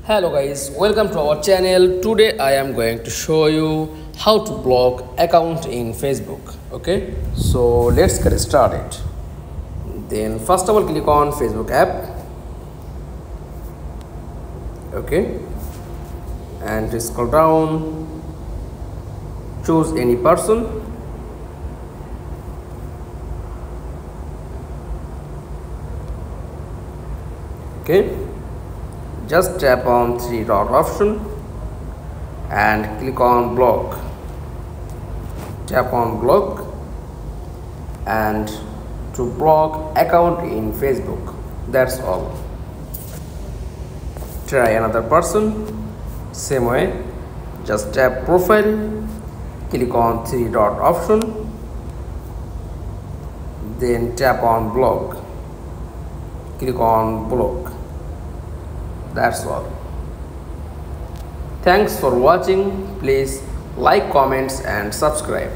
Hello guys, welcome to our channel. Today I am going to show you how to block account in Facebook. Okay, so let's get started. Then first of all, click on Facebook app. Okay, and scroll down, choose any person. Okay, just tap on three dot option and click on block. Tap on block and to block account in Facebook. That's all. Try another person, same way. Just tap profile, click on three dot option, then tap on block, click on block. That's all. Thanks for watching. Please like, comments and subscribe.